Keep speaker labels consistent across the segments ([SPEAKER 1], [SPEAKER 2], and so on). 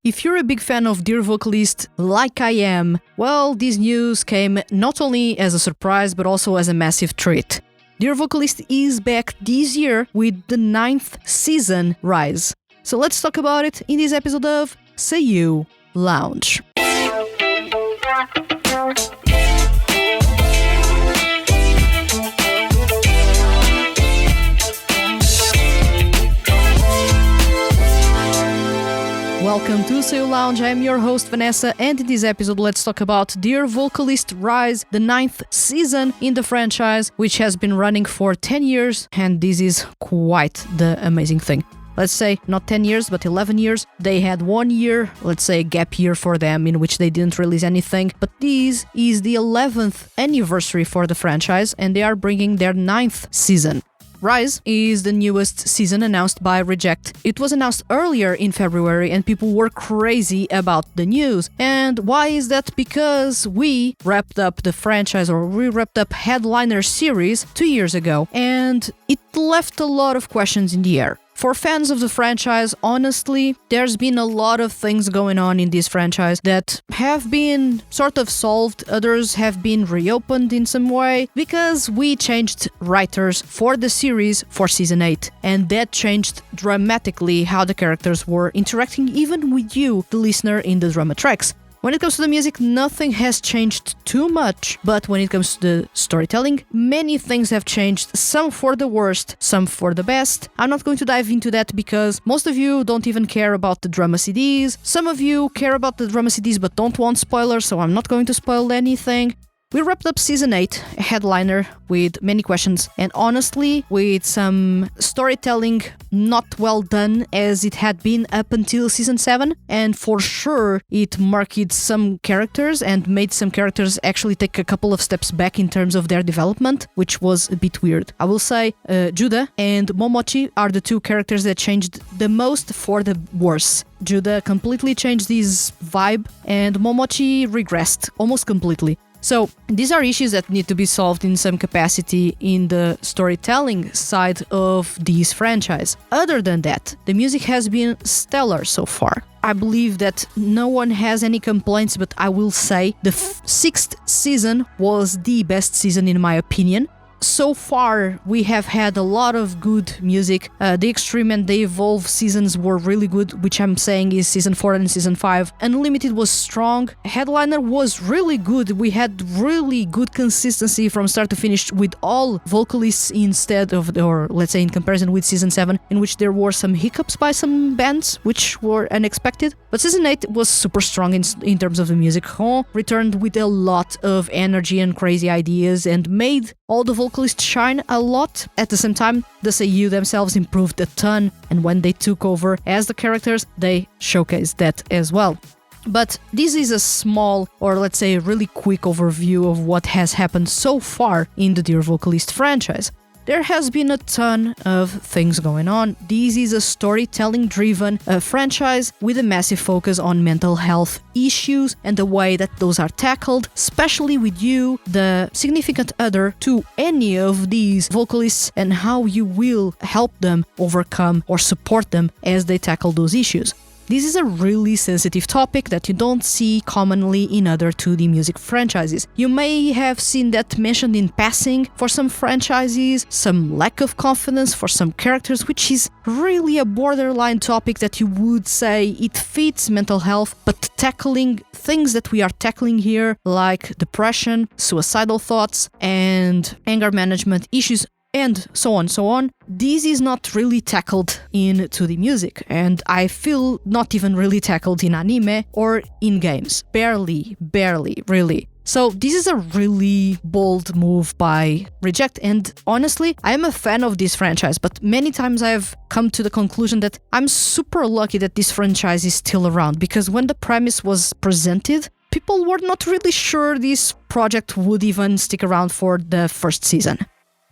[SPEAKER 1] If you're a big fan of Dear Vocalist, like I am, well, this news came not only as a surprise, but also as a massive treat. Dear Vocalist is back this year with the 9th season Rise. So let's talk about it in this episode of Seiyuu Lounge. Welcome to Seiyuu Lounge, I'm your host Vanessa, and in this episode let's talk about Dear Vocalist Rise, the 9th season in the franchise, which has been running for 10 years, and this is quite the amazing thing. Let's say not 10 years, but 11 years. They had 1 year, let's say a gap year for them, in which they didn't release anything, but this is the 11th anniversary for the franchise, and they are bringing their 9th season. Rise is the newest season announced by Rejet. It was announced earlier in February and people were crazy about the news. And why is that? Because we wrapped up the franchise, or we wrapped up Headliner series 2 years ago, and it left a lot of questions in the air. For fans of the franchise, honestly, there's been a lot of things going on in this franchise that have been sort of solved, others have been reopened in some way, because we changed writers for the series for Season 8, and that changed dramatically how the characters were interacting even with you, the listener, in the drama tracks. When it comes to the music, nothing has changed too much, but when it comes to the storytelling, many things have changed, some for the worst, some for the best. I'm not going to dive into that because most of you don't even care about the drama CDs, some of you care about the drama CDs but don't want spoilers, so I'm not going to spoil anything. We wrapped up Season 8, a Headliner, with many questions, and honestly, with some storytelling not well done as it had been up until Season 7, and for sure it marked some characters and made some characters actually take a couple of steps back in terms of their development, which was a bit weird. I will say Judah and Momochi are the two characters that changed the most for the worse. Judah completely changed his vibe, and Momochi regressed almost completely. So, these are issues that need to be solved in some capacity in the storytelling side of this franchise. Other than that, the music has been stellar so far. I believe that no one has any complaints, but I will say the 6th season was the best season in my opinion. So far, we have had a lot of good music. The Extreme and the Evolve seasons were really good, which I'm saying is Season 4 and Season 5. Unlimited was strong. Headliner was really good. We had really good consistency from start to finish with all vocalists instead of, or let's say in comparison with Season 7, in which there were some hiccups by some bands, which were unexpected. But Season 8 was super strong in terms of the music. Hon returned with a lot of energy and crazy ideas and made all the vocalists shine a lot. At the same time, the Seiyuu themselves improved a ton, and when they took over as the characters, they showcased that as well. But this is a small, or let's say a really quick overview of what has happened so far in the Dear Vocalist franchise. There has been a ton of things going on. This is a storytelling-driven franchise with a massive focus on mental health issues and the way that those are tackled, especially with you, the significant other to any of these vocalists, and how you will help them overcome or support them as they tackle those issues. This is a really sensitive topic that you don't see commonly in other 2D music franchises. You may have seen that mentioned in passing for some franchises, some lack of confidence for some characters, which is really a borderline topic that you would say it fits mental health, but tackling things that we are tackling here, like depression, suicidal thoughts, and anger management issues, and so on, this is not really tackled in 2D music, and I feel not even really tackled in anime or in games. Barely, really. So this is a really bold move by Rejet, and honestly, I am a fan of this franchise, but many times I've come to the conclusion that I'm super lucky that this franchise is still around, because when the premise was presented, people were not really sure this project would even stick around for the first season.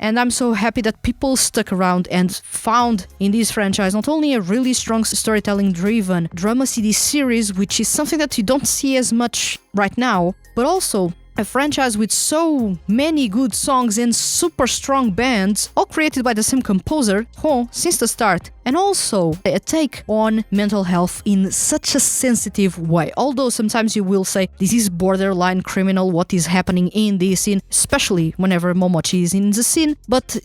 [SPEAKER 1] And I'm so happy that people stuck around and found in this franchise not only a really strong storytelling-driven drama CD series, which is something that you don't see as much right now, but also A franchise with so many good songs and super strong bands, all created by the same composer, Hon, since the start, and also a take on mental health in such a sensitive way. Although sometimes you will say, this is borderline criminal, what is happening in this scene, especially whenever Momochi is in the scene, but...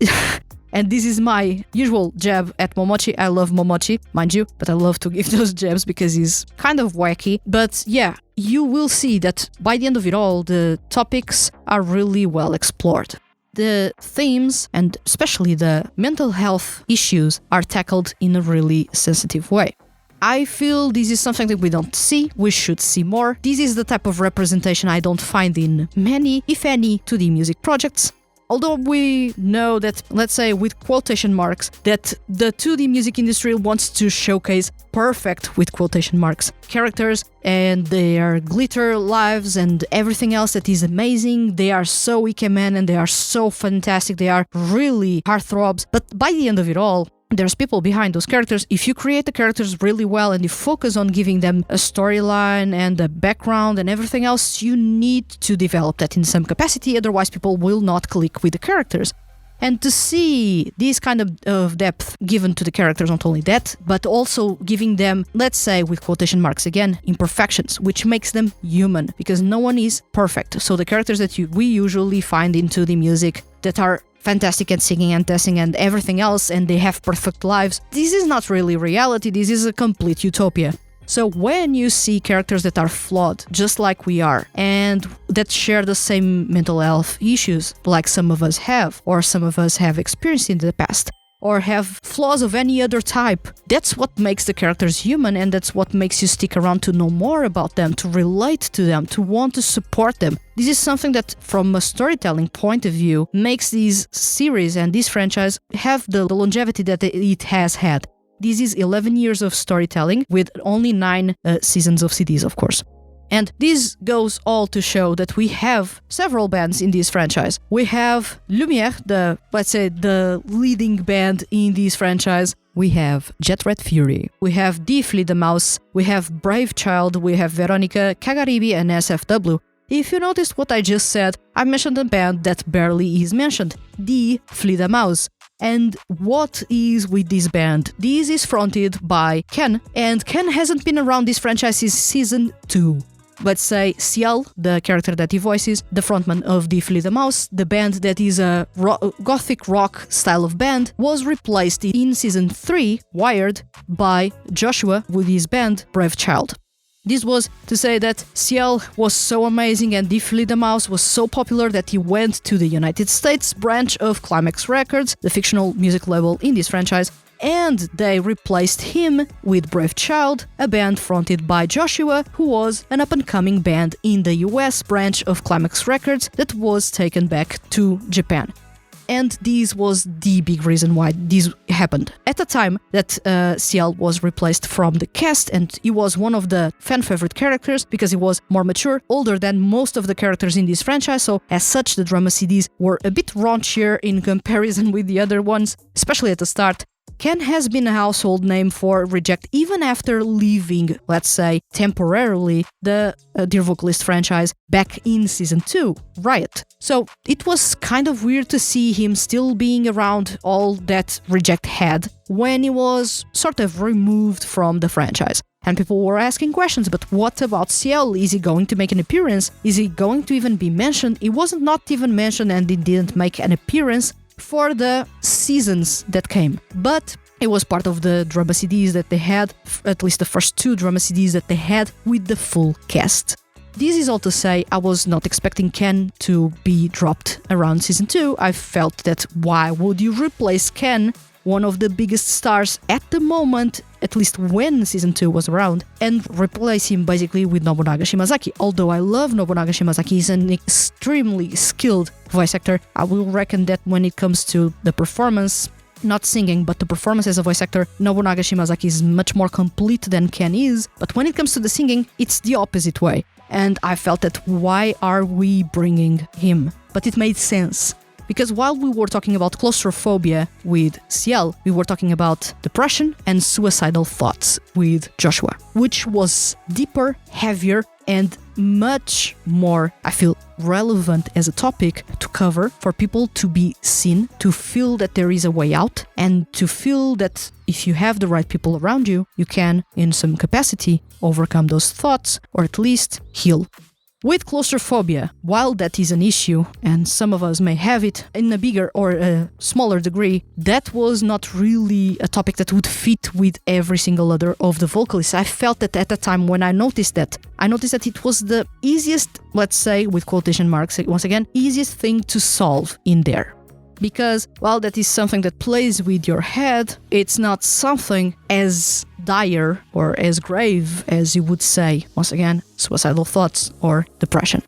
[SPEAKER 1] And this is my usual jab at Momochi. I love Momochi, mind you, but I love to give those jabs because he's kind of wacky. But yeah, you will see that by the end of it all, the topics are really well explored. The themes, and especially the mental health issues, are tackled in a really sensitive way. I feel this is something that we don't see, we should see more. This is the type of representation I don't find in many, if any, 2D music projects. Although we know that, let's say with quotation marks, that the 2D music industry wants to showcase perfect, with quotation marks, characters and their glitter lives and everything else that is amazing. They are so ikemen and they are so fantastic. They are really heartthrobs. But by the end of it all, there's people behind those characters. If you create the characters really well and you focus on giving them a storyline and a background and everything else, you need to develop that in some capacity, otherwise people will not click with the characters. And to see this kind of depth given to the characters, not only that, but also giving them, let's say with quotation marks again, imperfections, which makes them human, because no one is perfect. So the characters that we usually find in 2D music that are fantastic at singing and dancing and everything else, and they have perfect lives. This is not really reality, this is a complete utopia. So when you see characters that are flawed, just like we are, and that share the same mental health issues like some of us have, or some of us have experienced in the past, or have flaws of any other type, that's what makes the characters human, and that's what makes you stick around to know more about them, to relate to them, to want to support them. This is something that, from a storytelling point of view, makes these series and this franchise have the longevity that it has had. This is 11 years of storytelling with only 9 seasons of CDs, of course. And this goes all to show that we have several bands in this franchise. We have Lumière, the leading band in this franchise. We have Jet Red Fury. We have Die Fledermaus. We have Brave Child. We have Veronica, Kagaribi, and SFW. If you noticed what I just said, I mentioned a band that barely is mentioned, Die Fledermaus. And what is with this band? This is fronted by Ken, and Ken hasn't been around this franchise since season 2. Let's say Ciel, the character that he voices, the frontman of Die Fledermaus, the band that is a gothic rock style of band, was replaced in season 3, Wired, by Joshua with his band Brave Child. This was to say that Ciel was so amazing and Die Fledermaus was so popular that he went to the United States branch of Climax Records, the fictional music label in this franchise, and they replaced him with Brave Child, a band fronted by Joshua, who was an up-and-coming band in the US branch of Climax Records that was taken back to Japan. And this was the big reason why this happened. At the time that Ciel was replaced from the cast, and he was one of the fan favorite characters because he was more mature, older than most of the characters in this franchise, so as such the drama CDs were a bit raunchier in comparison with the other ones, especially at the start. Ken has been a household name for Reject even after leaving, let's say, temporarily the Dear Vocalist franchise back in season 2, Riot. So it was kind of weird to see him still being around all that Reject had when he was sort of removed from the franchise. And people were asking questions, but what about Ciel? Is he going to make an appearance? Is he going to even be mentioned? He wasn't not even mentioned and he didn't make an appearance for the seasons that came. But it was part of the drama CDs that they had, at least the first 2 drama CDs that they had with the full cast. This is all to say, I was not expecting Ken to be dropped around season 2. I felt that why would you replace Ken, one of the biggest stars at the moment, at least when season 2 was around, and replace him basically with Nobunaga Shimazaki. Although I love Nobunaga Shimazaki, he's an extremely skilled voice actor. I will reckon that when it comes to the performance, not singing, but the performance as a voice actor, Nobunaga Shimazaki is much more complete than Ken is. But when it comes to the singing, it's the opposite way. And I felt that why are we bringing him? But it made sense. Because while we were talking about claustrophobia with Ciel, we were talking about depression and suicidal thoughts with Joshua, which was deeper, heavier, and much more, I feel, relevant as a topic to cover for people to be seen, to feel that there is a way out, and to feel that if you have the right people around you, you can, in some capacity, overcome those thoughts or at least heal. With claustrophobia, while that is an issue, and some of us may have it in a bigger or a smaller degree, that was not really a topic that would fit with every single other of the vocalists. I felt that at the time when I noticed that it was the easiest, let's say, with quotation marks, once again, easiest thing to solve in there. Because while that is something that plays with your head, it's not something as dire or as grave as you would say, once again, suicidal thoughts or depression.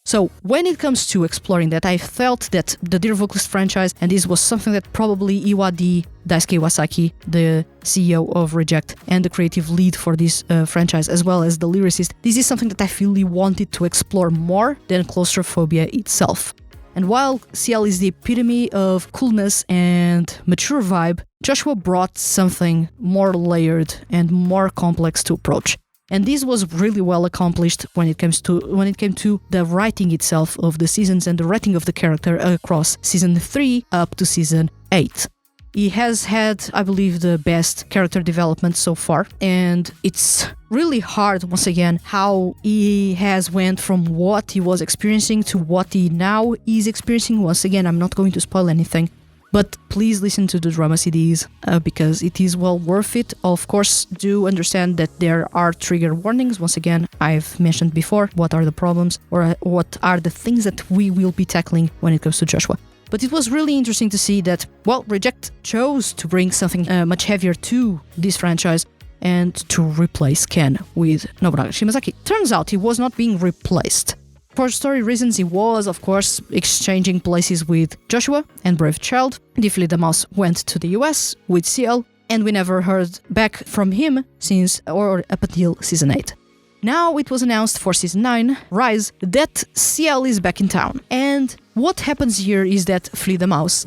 [SPEAKER 1] So when it comes to exploring that, I felt that the Dear Vocalist franchise, and this was something that probably Iwadi Daisuke Iwasaki, the CEO of Reject and the creative lead for this franchise, as well as the lyricist, this is something that I really wanted to explore more than claustrophobia itself. And while CL is the epitome of coolness and mature vibe, Joshua brought something more layered and more complex to approach. And this was really well accomplished when it came to the writing itself of the seasons and the writing of the character across season 3 up to season 8. He has had, I believe, the best character development so far, and it's really hard, once again, how he has went from what he was experiencing to what he now is experiencing. Once again, I'm not going to spoil anything, but please listen to the drama CDs because it is well worth it. Of course, do understand that there are trigger warnings. Once again, I've mentioned before what are the problems or what are the things that we will be tackling when it comes to Joshua. But it was really interesting to see that, well, Reject chose to bring something much heavier to this franchise and to replace Ken with Nobunaga Shimazaki. Turns out he was not being replaced. For story reasons, he was, of course, exchanging places with Joshua and Brave Child. Deeply the Mouse went to the US with CL, and we never heard back from him since or up until season 8. Now it was announced for season 9, Rise, that CL is back in town. And what happens here is that Flea the Mouse,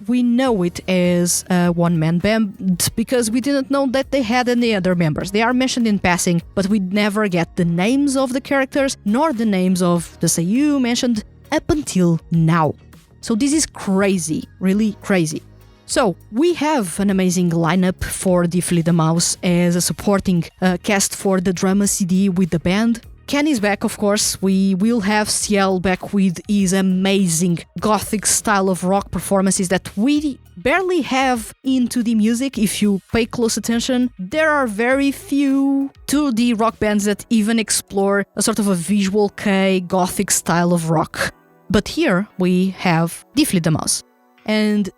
[SPEAKER 1] we know it as a one-man band because we didn't know that they had any other members. They are mentioned in passing, but we never get the names of the characters, nor the names of the Seiyuu mentioned up until now. So this is crazy, really crazy. So, we have an amazing lineup for Deeply the Mouse as a supporting cast for the drama CD with the band. Ken is back, of course. We will have CL back with his amazing gothic style of rock performances that we barely have in 2D music. If you pay close attention, there are very few 2D rock bands that even explore a sort of a visual kei gothic style of rock. But here we have Deeply the Mouse. And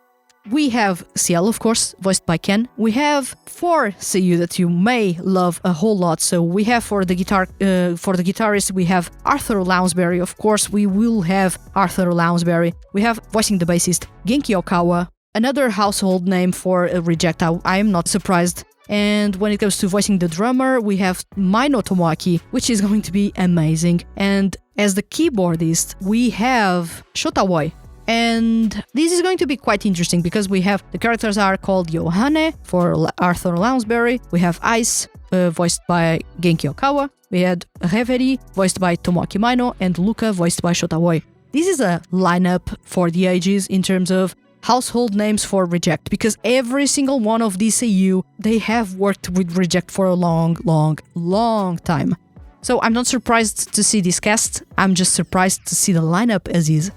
[SPEAKER 1] we have CL, of course, voiced by Ken. We have 4 Seiyuu that you may love a whole lot. So we have for the guitarist, we have Arthur Lounsbury. Of course, we will have Arthur Lounsbury. We have voicing the bassist Genki Okawa, another household name for Reject. I am not surprised. And when it comes to voicing the drummer, we have Maino Tomoaki, which is going to be amazing. And as the keyboardist, we have Shotawoi. And this is going to be quite interesting because we have the characters are called Yohane for Arthur Lounsbury. We have Ice, voiced by Genki Okawa. We had Reverie, voiced by Tomoaki Maino, and Luca, voiced by Shotawoi. This is a lineup for the ages in terms of household names for Reject, because every single one of these Seiyuu, they have worked with Reject for a long time. So I'm not surprised to see this cast. I'm just surprised to see the lineup as is.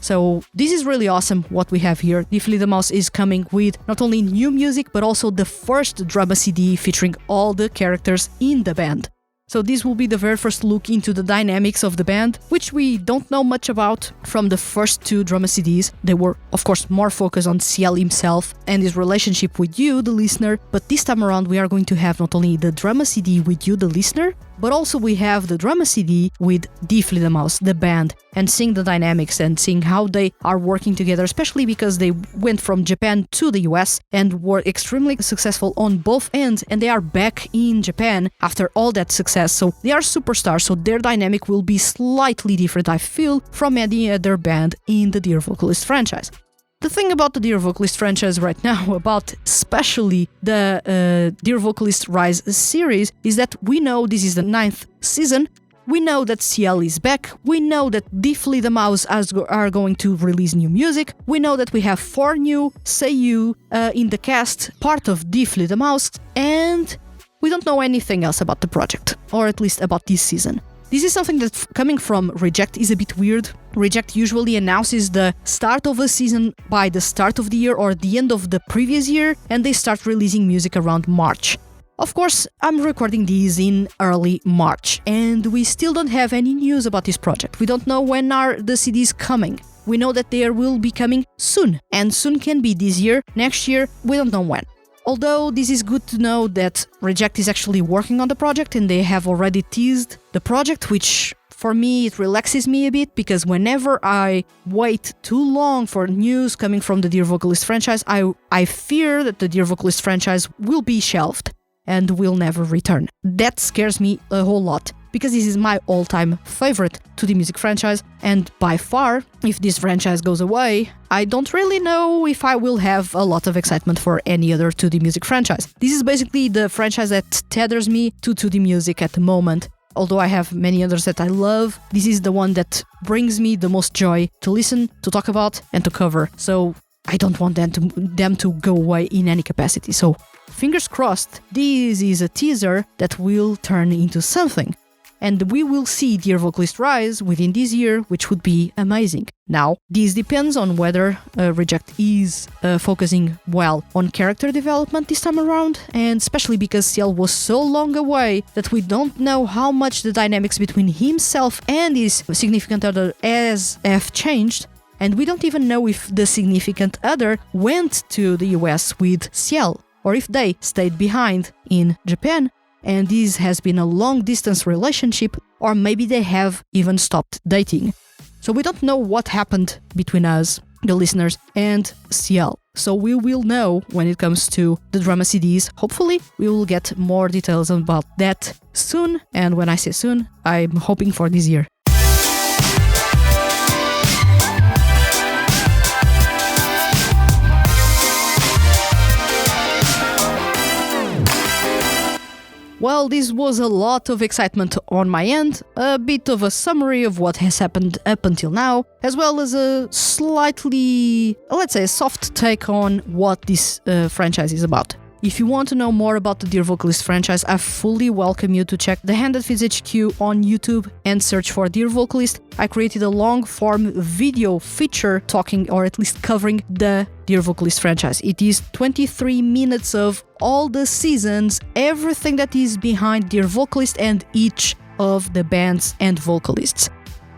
[SPEAKER 1] So this is really awesome what we have here. Deeply the Mouse is coming with not only new music, but also the first drama CD featuring all the characters in the band. So this will be the very first look into the dynamics of the band, which we don't know much about from the first 2 drama CDs. They were, of course, more focused on CL himself and his relationship with you, the listener. But this time around, we are going to have not only the drama CD with you, the listener, but also we have the drama CD with Deeply the Mouse, the band, and seeing the dynamics and seeing how they are working together, especially because they went from Japan to the US and were extremely successful on both ends, and they are back in Japan after all that success. So they are superstars, so their dynamic will be slightly different, I feel, from any other band in the Dear Vocalist franchise. The thing about the Dear Vocalist franchise right now, about especially the Dear Vocalist Rise series, is that we know this is the 9th season, We know that CL is back. We know that Deeply the Mouse are going to release new music. We know that we have 4 new Seiyuu in the cast, part of Deeply the Mouse, and we don't know anything else about the project, or at least about this season. This is something that, coming from Rejet, is a bit weird. Rejet usually announces the start of a season by the start of the year or the end of the previous year, and they start releasing music around March. Of course, I'm recording these in early March, and we still don't have any news about this project. We don't know when are the CDs coming. We know that they will be coming soon, and soon can be this year, next year, we don't know when. Although this is good to know that Rejet is actually working on the project and they have already teased the project, which for me it relaxes me a bit, because whenever I wait too long for news coming from the Dear Vocalist franchise, I fear that the Dear Vocalist franchise will be shelved and will never return. That scares me a whole lot, because this is my all-time favorite 2D music franchise, and by far, if this franchise goes away, I don't really know if I will have a lot of excitement for any other 2D music franchise. This is basically the franchise that tethers me to 2D music at the moment. Although I have many others that I love, this is the one that brings me the most joy to listen, to talk about, and to cover. So I don't want them to go away in any capacity. So fingers crossed, this is a teaser that will turn into something. And we will see Dear Vocalist rise within this year, which would be amazing. Now, this depends on whether Rejet is focusing well on character development this time around, and especially because CL was so long away that we don't know how much the dynamics between himself and his significant other have changed, and we don't even know if the significant other went to the US with CL, or if they stayed behind in Japan, and this has been a long-distance relationship, or maybe they have even stopped dating. So we don't know what happened between us, the listeners, and CL. So we will know when it comes to the drama CDs. Hopefully, we will get more details about that soon, and when I say soon, I'm hoping for this year. Well, this was a lot of excitement on my end, a bit of a summary of what has happened up until now, as well as a slightly, let's say, a soft take on what this franchise is about. If you want to know more about the Dear Vocalist franchise, I fully welcome you to check the THTFHQ on YouTube and search for Dear Vocalist. I created a long-form video feature talking, or at least covering, the Dear Vocalist franchise. It is 23 minutes of all the seasons, everything that is behind Dear Vocalist and each of the bands and vocalists.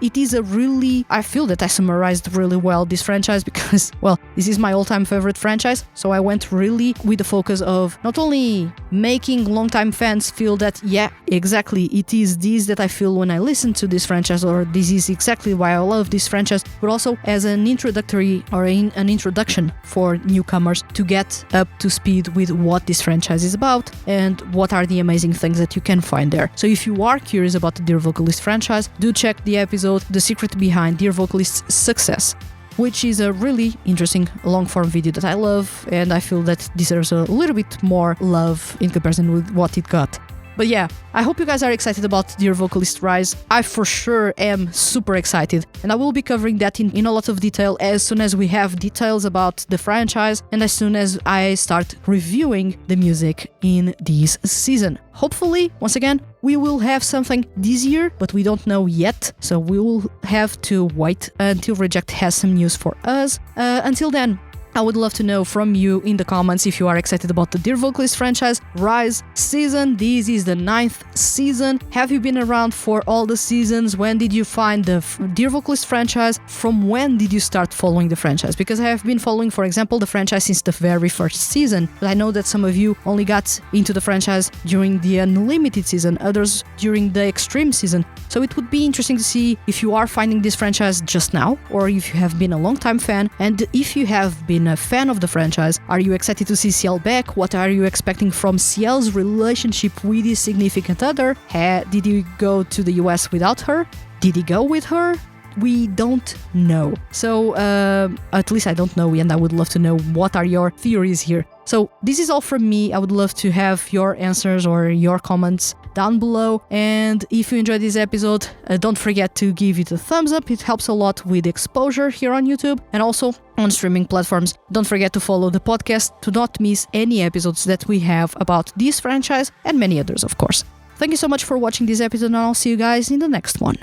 [SPEAKER 1] It is I feel that I summarized really well this franchise because, well, this is my all-time favorite franchise, so I went really with the focus of not only making longtime fans feel that, yeah, exactly, it is this that I feel when I listen to this franchise, or this is exactly why I love this franchise, but also as an introductory or an introduction for newcomers to get up to speed with what this franchise is about and what are the amazing things that you can find there. So if you are curious about the Dear Vocalist franchise, do check the episode The Secret Behind Dear Vocalist's Success, which is a really interesting long-form video that I love, and I feel that deserves a little bit more love in comparison with what it got. But yeah, I hope you guys are excited about Dear Vocalist Rise. I for sure am super excited, and I will be covering that in a lot of detail as soon as we have details about the franchise and as soon as I start reviewing the music in this season. Hopefully, once again, we will have something this year, but we don't know yet, so we will have to wait until Rejet has some news for us. Until then, I would love to know from you in the comments if you are excited about the Dear Vocalist franchise Rise season. This is the 9th season. Have you been around for all the seasons? When did you find the Dear Vocalist franchise? From when did you start following the franchise? Because I have been following, for example, the franchise since the very first season, but I know that some of you only got into the franchise during the Unlimited season, others during the Extreme season. So it would be interesting to see if you are finding this franchise just now, or if you have been a long-time fan, and if you have been a fan of the franchise, are you excited to see CL back? What are you expecting from CL's relationship with his significant other? Did he go to the US without her? Did he go with her? we don't know. So at least I don't know, and I would love to know what are your theories here. So this is all from me. I would love to have your answers or your comments down below. And if you enjoyed this episode, don't forget to give it a thumbs up. It helps a lot with exposure here on YouTube and also on streaming platforms. Don't forget to follow the podcast to not miss any episodes that we have about this franchise and many others, of course. Thank you so much for watching this episode, and I'll see you guys in the next one.